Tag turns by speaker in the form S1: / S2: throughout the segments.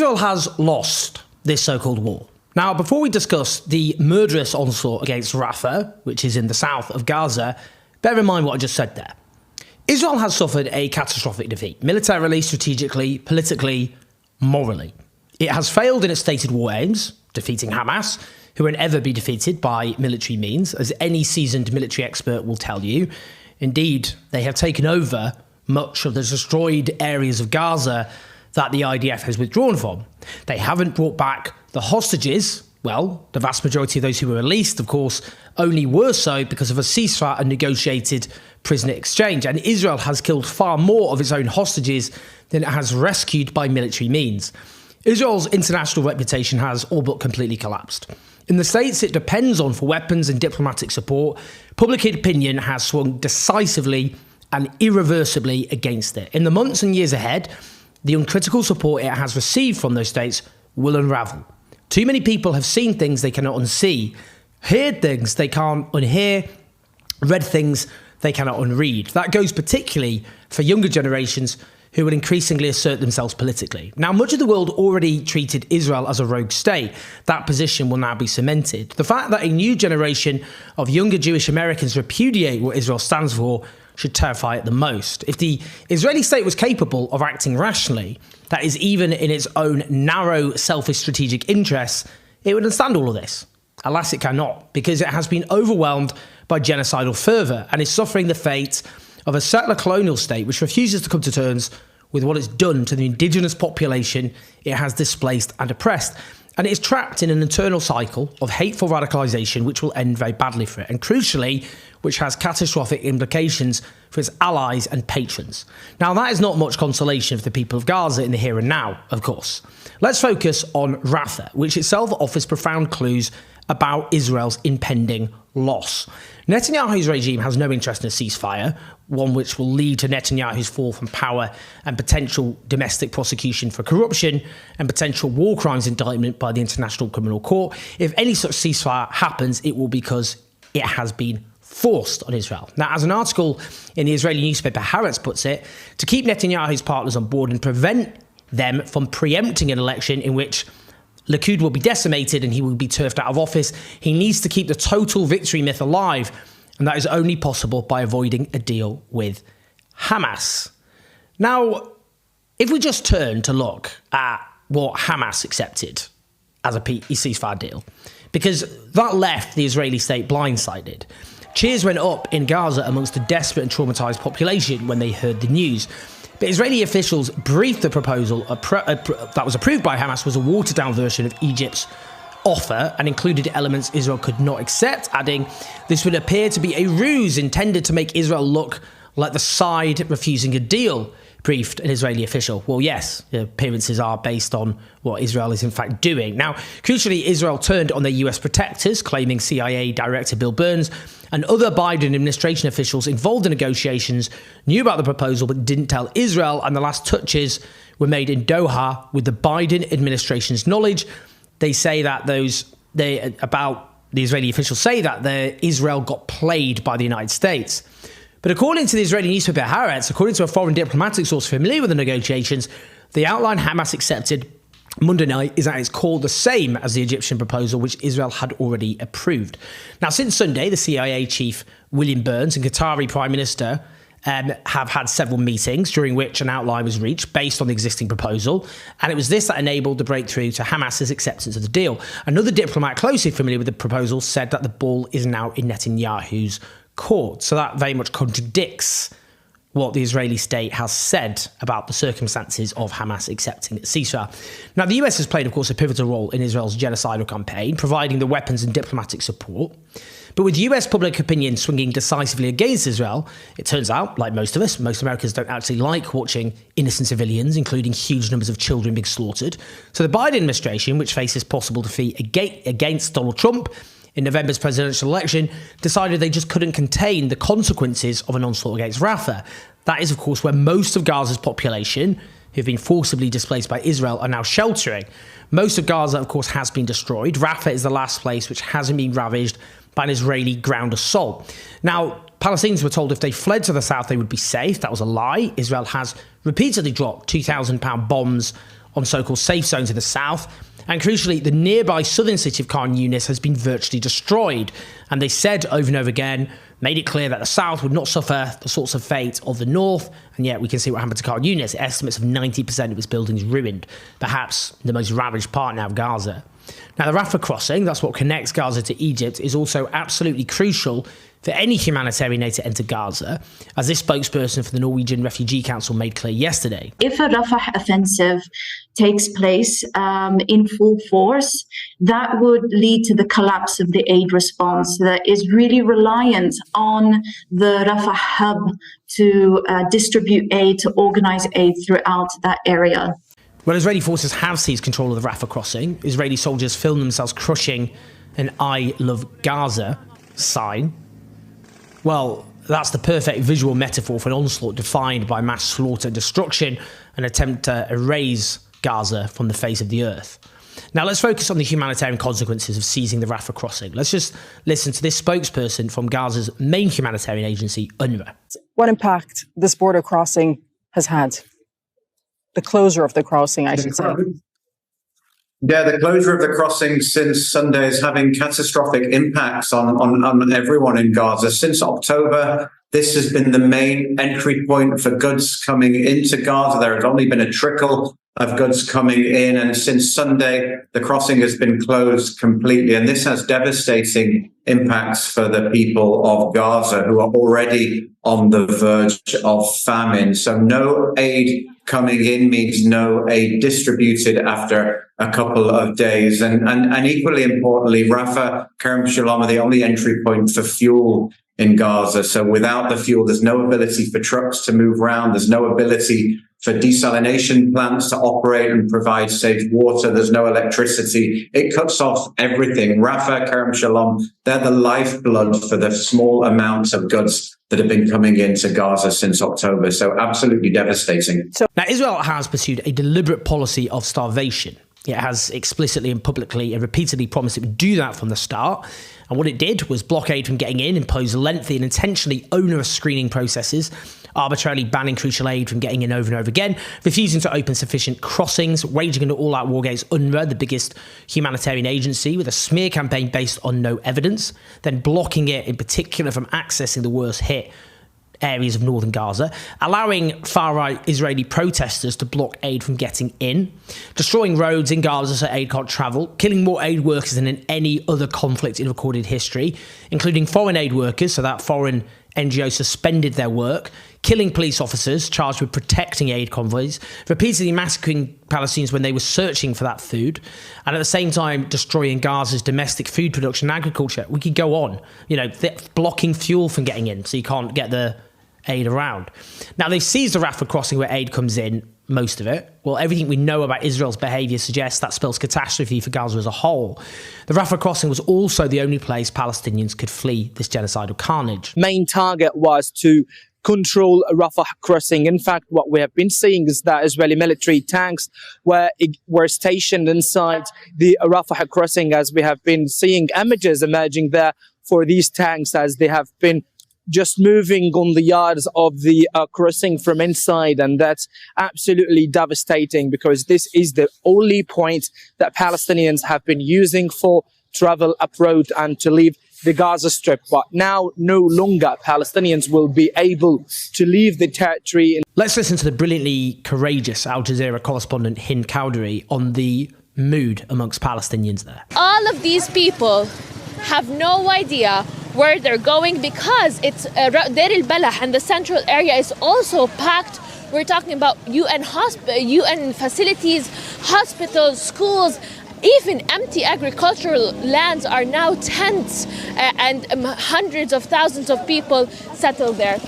S1: Israel has lost this so-called war. Now, before we discuss the murderous onslaught against Rafah, which is in the south of Gaza, bear in mind what I just said there. Israel has suffered a catastrophic defeat, militarily, strategically, politically, morally. It has failed in its stated war aims, defeating Hamas, who will never be defeated by military means, as any seasoned military expert will tell you. Indeed, they have taken over much of the destroyed areas of Gaza that the IDF has withdrawn from. They haven't brought back the hostages. Well, the vast majority of those who were released, of course, only were so because of a ceasefire and negotiated prisoner exchange. And Israel has killed far more of its own hostages than it has rescued by military means. Israel's international reputation has all but completely collapsed. In the states it depends on for weapons and diplomatic support, public opinion has swung decisively and irreversibly against it. In the months and years ahead, the uncritical support it has received from those states will unravel. Too many people have seen things they cannot unsee, heard things they can't unhear, read things they cannot unread. That goes particularly for younger generations who will increasingly assert themselves politically. Now, much of the world already treated Israel as a rogue state. That position will now be cemented. The fact that a new generation of younger Jewish Americans repudiate what Israel stands for should terrify it the most. If the Israeli state was capable of acting rationally, that is even in its own narrow, selfish strategic interests, it would understand all of this. Alas, it cannot, because it has been overwhelmed by genocidal fervour and is suffering the fate of a settler colonial state which refuses to come to terms with what it's done to the indigenous population it has displaced and oppressed. And it is trapped in an internal cycle of hateful radicalisation which will end very badly for it, and crucially, which has catastrophic implications for its allies and patrons. Now, that is not much consolation for the people of Gaza in the here and now, of course. Let's focus on Rafah, which itself offers profound clues about Israel's impending loss. Netanyahu's regime has no interest in a ceasefire, one which will lead to Netanyahu's fall from power and potential domestic prosecution for corruption and potential war crimes indictment by the International Criminal Court. If any such ceasefire happens, it will be because it has been forced on Israel. Now, as an article in the Israeli newspaper Haaretz puts it, to keep Netanyahu's partners on board and prevent them from preempting an election in which Likud will be decimated and he will be turfed out of office, he needs to keep the total victory myth alive, and that is only possible by avoiding a deal with Hamas. Now, if we just turn to look at what Hamas accepted as a ceasefire deal, because that left the Israeli state blindsided. Cheers went up in Gaza amongst the desperate and traumatised population when they heard the news. But Israeli officials briefed the proposal that was approved by Hamas was a watered-down version of Egypt's offer and included elements Israel could not accept, adding, this would appear to be a ruse intended to make Israel look like the side refusing a deal, briefed an Israeli official. Well, yes, the appearances are based on what Israel is in fact doing. Now, crucially, Israel turned on their US protectors, claiming CIA Director Bill Burns and other Biden administration officials involved in negotiations knew about the proposal but didn't tell Israel, and the last touches were made in Doha with the Biden administration's knowledge. They say that the Israeli officials say that Israel got played by the United States. But according to the Israeli newspaper Haaretz, according to a foreign diplomatic source familiar with the negotiations, the outline Hamas accepted Monday night is at its core the same as the Egyptian proposal, which Israel had already approved. Now, since Sunday, the CIA chief William Burns and Qatari Prime Minister have had several meetings during which an outline was reached based on the existing proposal, and it was this that enabled the breakthrough to Hamas's acceptance of the deal. Another diplomat closely familiar with the proposal said that the ball is now in Netanyahu's court. So that very much contradicts what the Israeli state has said about the circumstances of Hamas accepting the ceasefire. Now, the US has played, of course, a pivotal role in Israel's genocidal campaign, providing the weapons and diplomatic support. But with US public opinion swinging decisively against Israel, it turns out, like most of us, most Americans don't actually like watching innocent civilians, including huge numbers of children, being slaughtered. So the Biden administration, which faces possible defeat against Donald Trump in November's presidential election, decided they just couldn't contain the consequences of an onslaught against Rafah. That is, of course, where most of Gaza's population, who've been forcibly displaced by Israel, are now sheltering. Most of Gaza, of course, has been destroyed. Rafah is the last place which hasn't been ravaged by an Israeli ground assault. Now, Palestinians were told if they fled to the south, they would be safe. That was a lie. Israel has repeatedly dropped 2,000-pound bombs on so-called safe zones in the south. And crucially, the nearby southern city of Khan Yunis has been virtually destroyed. And they said over and over again, made it clear that the south would not suffer the sorts of fate of the north. And yet we can see what happened to Khan Yunis. Estimates of 90% of its buildings ruined, perhaps the most ravaged part now of Gaza. Now, the Rafah crossing, that's what connects Gaza to Egypt, is also absolutely crucial for any humanitarian aid to enter Gaza, as this spokesperson for the Norwegian Refugee Council made clear yesterday.
S2: If a Rafah offensive takes place in full force, that would lead to the collapse of the aid response that is really reliant on the Rafah hub to distribute aid, to organize aid throughout that area.
S1: Well, Israeli forces have seized control of the Rafah crossing. Israeli soldiers filmed themselves crushing an I Love Gaza sign. Well, that's the perfect visual metaphor for an onslaught defined by mass slaughter and destruction, an attempt to erase Gaza from the face of the earth. Now, let's focus on the humanitarian consequences of seizing the Rafah crossing. Let's just listen to this spokesperson from Gaza's main humanitarian agency, UNRWA.
S3: What impact this border crossing has had? The closure of the crossing, I should say.
S4: Yeah, the closure of the crossing since Sunday is having catastrophic impacts on everyone in Gaza. Since October, this has been the main entry point for goods coming into Gaza. There has only been a trickle of goods coming in. And since Sunday, the crossing has been closed completely. And this has devastating impacts for the people of Gaza, who are already on the verge of famine. So no aid coming in means no aid distributed after a couple of days. And equally importantly, Rafah, Kerem Shalom are the only entry point for fuel in Gaza. So without the fuel, there's no ability for trucks to move around. There's no ability for desalination plants to operate and provide safe water. There's no electricity. It cuts off everything. Rafah, Kerem Shalom, they're the lifeblood for the small amounts of goods that have been coming into Gaza since October. So absolutely devastating.
S1: Now, Israel has pursued a deliberate policy of starvation. It has explicitly and publicly and repeatedly promised it would do that from the start. And what it did was block aid from getting in, impose lengthy and intentionally onerous screening processes, arbitrarily banning crucial aid from getting in over and over again, refusing to open sufficient crossings, waging an all-out war against UNRWA, the biggest humanitarian agency, with a smear campaign based on no evidence, then blocking it in particular from accessing the worst hit areas of northern Gaza, allowing far-right Israeli protesters to block aid from getting in, destroying roads in Gaza so aid can't travel, killing more aid workers than in any other conflict in recorded history, including foreign aid workers, so that foreign NGOs suspended their work, killing police officers charged with protecting aid convoys, repeatedly massacring Palestinians when they were searching for that food, and at the same time destroying Gaza's domestic food production and agriculture. We could go on, blocking fuel from getting in so you can't get the aid around. Now, they've seized the Rafah crossing where aid comes in, most of it. Well, everything we know about Israel's behaviour suggests that spells catastrophe for Gaza as a whole. The Rafah crossing was also the only place Palestinians could flee this genocidal carnage.
S5: Main target was to control Rafah crossing. In fact, what we have been seeing is that Israeli military tanks were stationed inside the Rafah crossing, as we have been seeing images emerging there for these tanks as they have been just moving on the yards of the crossing from inside. And that's absolutely devastating, because this is the only point that Palestinians have been using for travel abroad and to leave the Gaza Strip. But now no longer Palestinians will be able to leave the territory.
S1: Let's listen to the brilliantly courageous Al Jazeera correspondent Hind Cowdery on the mood amongst Palestinians there.
S6: All of these people have no idea where they're going, because it's Deir al-Balah, and the central area is also packed. We're talking about UN facilities, hospitals, schools, even empty agricultural lands are now tents, and hundreds of thousands of people settled there.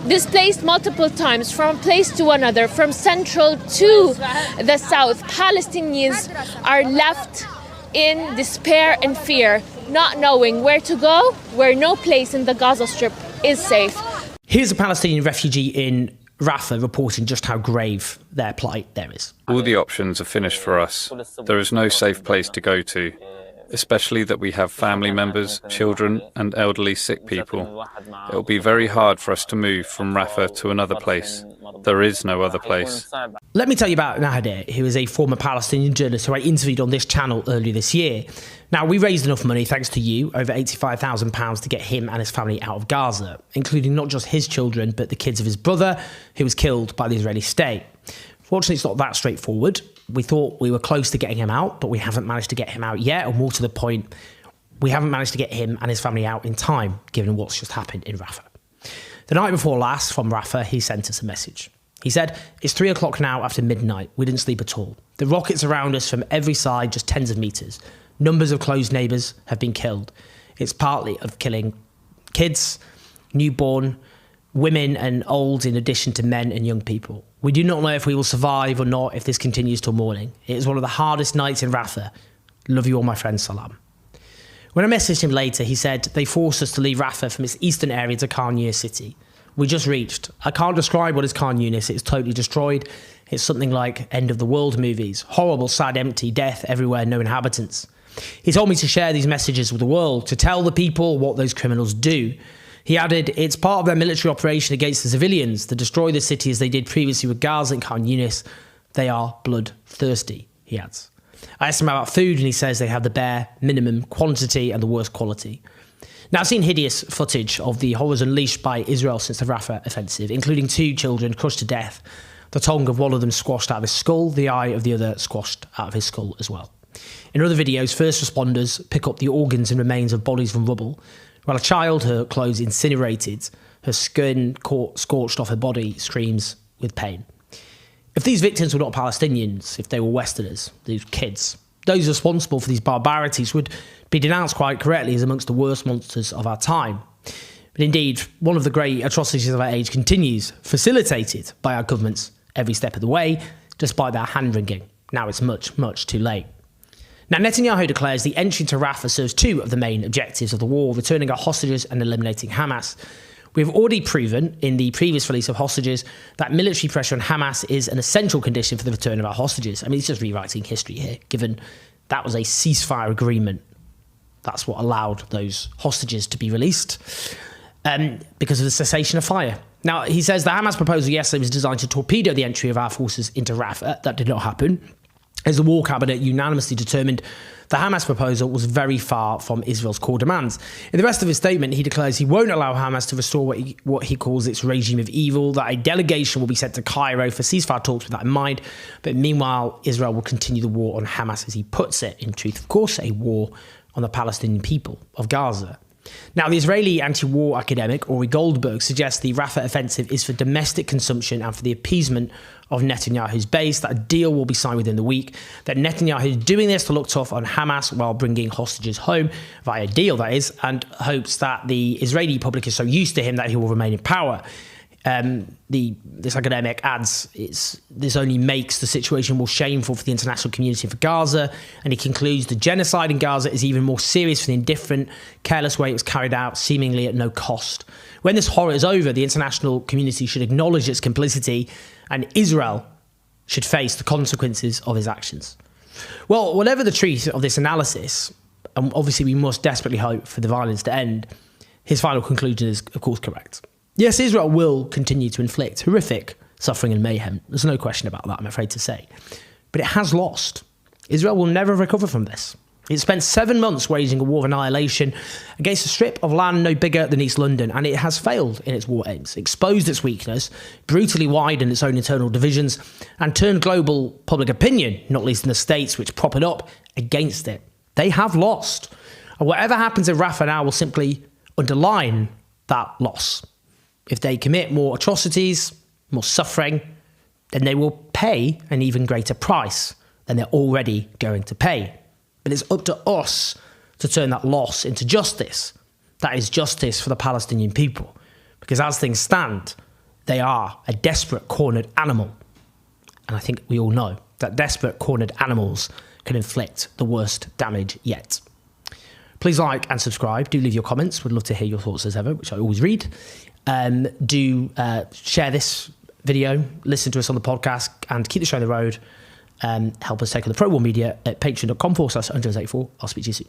S6: Displaced multiple times from place to another, from central to the south, Palestinians are left in despair and fear, not knowing where to go, where no place in the Gaza Strip is safe.
S1: Here's a Palestinian refugee in Rafah reporting just how grave their plight there is.
S7: All the options are finished for us. There is no safe place to go to. especially that we have family members, children and elderly sick people. It will be very hard for us to move from Rafah to another place. There is no other place.
S1: Let me tell you about Nahadir, who is a former Palestinian journalist who I interviewed on this channel earlier this year. Now, we raised enough money, thanks to you, over £85,000 to get him and his family out of Gaza, including not just his children, but the kids of his brother, who was killed by the Israeli state. Fortunately, it's not that straightforward. We thought we were close to getting him out, but we haven't managed to get him out yet, or more to the point, we haven't managed to get him and his family out in time, given what's just happened in Rafah. The night before last, from Rafah, he sent us a message. He said, "It's 3 o'clock now after midnight. We didn't sleep at all. The rockets around us from every side, just tens of meters. Numbers of close neighbours have been killed. It's partly of killing kids, newborn, women and old, in addition to men and young people. We do not know if we will survive or not if this continues till morning. It is one of the hardest nights in Rafah. Love you all, my friend, salam." When I messaged him later, he said they forced us to leave Rafah from its eastern area to Khan Yunis city. We just reached. I can't describe what is Khan Yunis. It's totally destroyed. It's something like end of the world movies. Horrible, sad, empty, death everywhere, no inhabitants. He told me to share these messages with the world, to tell the people what those criminals do. He added, it's part of their military operation against the civilians to destroy the city as they did previously with Gaza and Khan Yunis. They are bloodthirsty, he adds. I asked him about food and he says they have the bare minimum quantity and the worst quality. Now, I've seen hideous footage of the horrors unleashed by Israel since the Rafah offensive, including 2 children crushed to death, the tongue of one of them squashed out of his skull, the eye of the other squashed out of his skull as well. In other videos, first responders pick up the organs and remains of bodies from rubble, while a child, her clothes incinerated, her skin scorched off her body, screams with pain. If these victims were not Palestinians, if they were Westerners, these kids, those responsible for these barbarities would be denounced quite correctly as amongst the worst monsters of our time. But indeed, one of the great atrocities of our age continues, facilitated by our governments every step of the way, despite their hand-wringing. Now it's much, much too late. Now, Netanyahu declares the entry into Rafah serves 2 of the main objectives of the war, returning our hostages and eliminating Hamas. We have already proven in the previous release of hostages that military pressure on Hamas is an essential condition for the return of our hostages. I mean, it's just rewriting history here, given that was a ceasefire agreement. That's what allowed those hostages to be released because of the cessation of fire. Now, he says the Hamas proposal yesterday was designed to torpedo the entry of our forces into Rafah. That did not happen, as the War Cabinet unanimously determined the Hamas proposal was very far from Israel's core demands. In the rest of his statement, he declares he won't allow Hamas to restore what he calls its regime of evil, that a delegation will be sent to Cairo for ceasefire talks with that in mind. But meanwhile, Israel will continue the war on Hamas, as he puts it. In truth, of course, a war on the Palestinian people of Gaza. Now, the Israeli anti-war academic Ori Goldberg suggests the Rafah offensive is for domestic consumption and for the appeasement of Netanyahu's base, that a deal will be signed within the week, that Netanyahu is doing this to look tough on Hamas while bringing hostages home, via a deal that is, and hopes that the Israeli public is so used to him that he will remain in power. This academic adds, this only makes the situation more shameful for the international community for Gaza, and he concludes the genocide in Gaza is even more serious for the indifferent, careless way it was carried out, seemingly at no cost. When this horror is over, the international community should acknowledge its complicity, and Israel should face the consequences of his actions. Well, whatever the truth of this analysis, and obviously we must desperately hope for the violence to end, his final conclusion is, of course, correct. Yes, Israel will continue to inflict horrific suffering and mayhem. There's no question about that, I'm afraid to say. But it has lost. Israel will never recover from this. It spent 7 months waging a war of annihilation against a strip of land no bigger than East London, and it has failed in its war aims, exposed its weakness, brutally widened its own internal divisions, and turned global public opinion, not least in the States, which prop it up, against it. They have lost. And whatever happens in Rafah now will simply underline that loss. If they commit more atrocities, more suffering, then they will pay an even greater price than they're already going to pay. But it's up to us to turn that loss into justice. That is justice for the Palestinian people. Because as things stand, they are a desperate, cornered animal. And I think we all know that desperate, cornered animals can inflict the worst damage yet. Please like and subscribe. Do leave your comments. Would love to hear your thoughts as ever, which I always read. Do share this video, listen to us on the podcast, and keep the show on the road. Help us take on the Pro War Media at patreon.com/Andreas84. I'll speak to you soon.